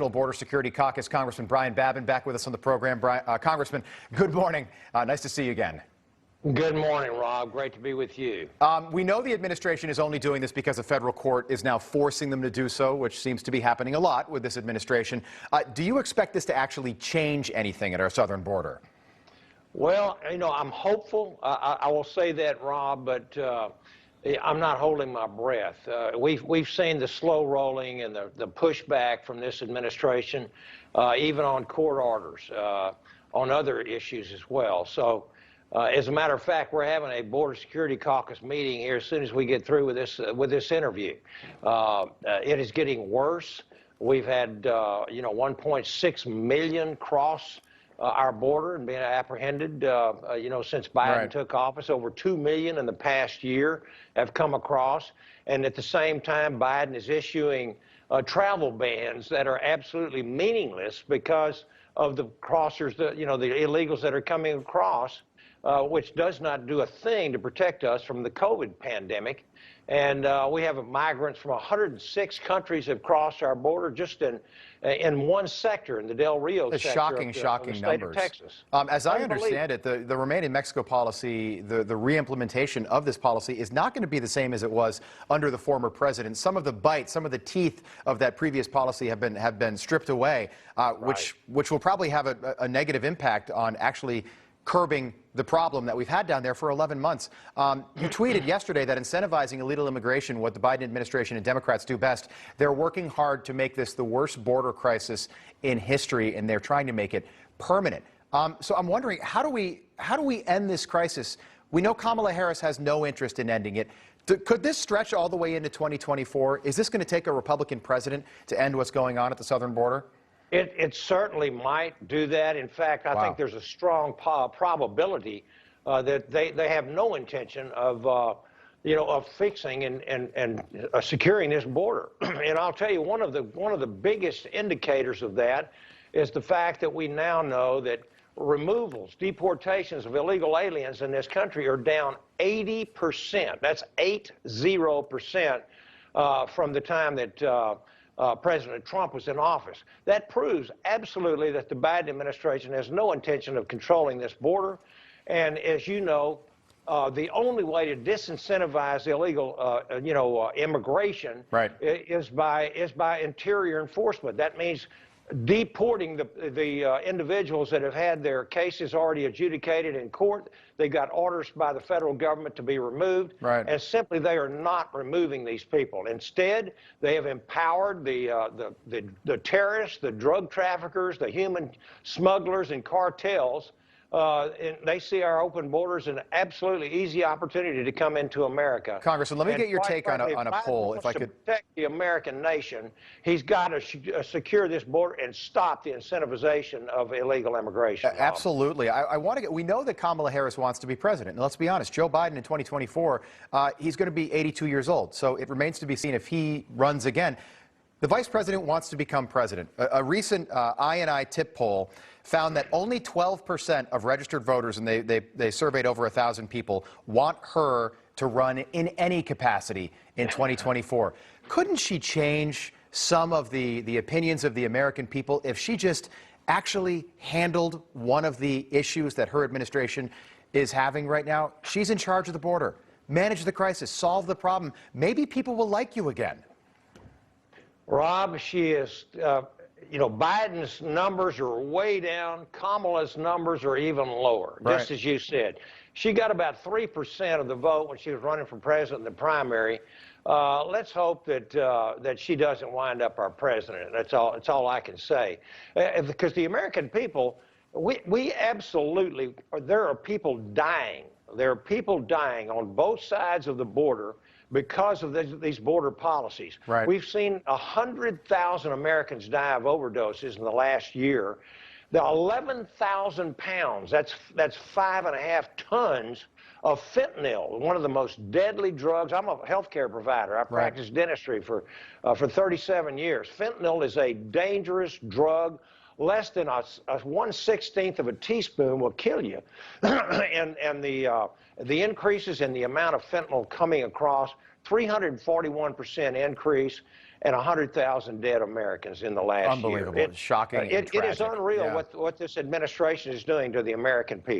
National Border Security Caucus, Congressman Brian Babin, back with us on the program. Congressman, good morning. Nice to see you again. Good morning, Rob. Great to be with you. We know the administration is only doing this because a federal court is now forcing them to do so, which seems to be happening a lot with this administration. Do you expect this to actually change anything at our southern border? Well, I'm hopeful. I will say that, Rob, but I'm not holding my breath. We've seen the slow rolling and the pushback from this administration, even on court orders, on other issues as well. So, as a matter of fact, we're having a Border Security Caucus meeting here as soon as we get through with this interview. It is getting worse. We've had 1.6 million cross our border and being apprehended, since Biden took office. Over 2 million in the past year have come across. And at the same time, Biden is issuing travel bans that are absolutely meaningless because of the crossers, the illegals that are coming across, which does not do a thing to protect us from the COVID pandemic. And we have migrants from 106 countries have crossed our border just in one sector, in the Del Rio sector Shocking of the state numbers. of Texas. As I understand it, the Remain in Mexico policy, the re-implementation of this policy is not going to be the same as it was under the former president. Some of the bite, some of the teeth of that previous policy have been stripped away, which will probably have a negative impact on actually curbing the problem that we've had down there for 11 months. You tweeted yesterday that incentivizing illegal immigration, what the Biden administration and Democrats do best, they're working hard to make this the worst border crisis in history, and they're trying to make it permanent. So I'm wondering, how do we end this crisis? We know Kamala Harris has no interest in ending it. Could this stretch all the way into 2024? Is this going to take a Republican president to end what's going on at the southern border? It certainly might do that. In fact, I think there's a strong probability that they have no intention of fixing and securing this border. And I'll tell you, one of the biggest indicators of that is the fact that we now know that removals, deportations of illegal aliens in this country are down 80%. That's 80% from the time that President Trump was in office. That proves absolutely that the Biden administration has no intention of controlling this border. And as you know, the only way to disincentivize illegal, immigration is by interior enforcement. That means deporting the individuals that have had their cases already adjudicated in court. They got orders by the federal government to be removed, and simply they are not removing these people. Instead, they have empowered the terrorists, the drug traffickers, the human smugglers and cartels. And they see our open borders as an absolutely easy opportunity to come into America. Congressman, let me get your take on a poll, if I could. To protect the American nation, he's got to secure this border and stop the incentivization of illegal immigration. Absolutely. We know that Kamala Harris wants to be president. And let's be honest, Joe Biden in 2024, he's going to be 82 years old. So it remains to be seen if he runs again. The vice president wants to become president. A recent I&I tip poll found that only 12% of registered voters, and they surveyed over 1,000 people, want her to run in any capacity in 2024. Couldn't she change some of the opinions of the American people if she just actually handled one of the issues that her administration is having right now? She's in charge of the border. Manage the crisis, solve the problem. Maybe people will like you again. Rob, she is, Biden's numbers are way down. Kamala's numbers are even lower, just as you said. She got about 3% of the vote when she was running for president in the primary. Let's hope that she doesn't wind up our president. That's all I can say. Because the American people, we absolutely, there are people dying. There are people dying on both sides of the border because of these border policies. We've seen 100,000 Americans die of overdoses in the last year. The 11,000 pounds, that's 5.5 tons of fentanyl, one of the most deadly drugs. I'm a healthcare provider. I practiced dentistry for 37 years. Fentanyl is a dangerous drug. Less than a 1/16 of a teaspoon will kill you. and the increases in the amount of fentanyl coming across, 341% increase. and 100,000 dead Americans in the last year. Unbelievable. Shocking and It is tragic. unreal Yeah. what this administration is doing to the American people.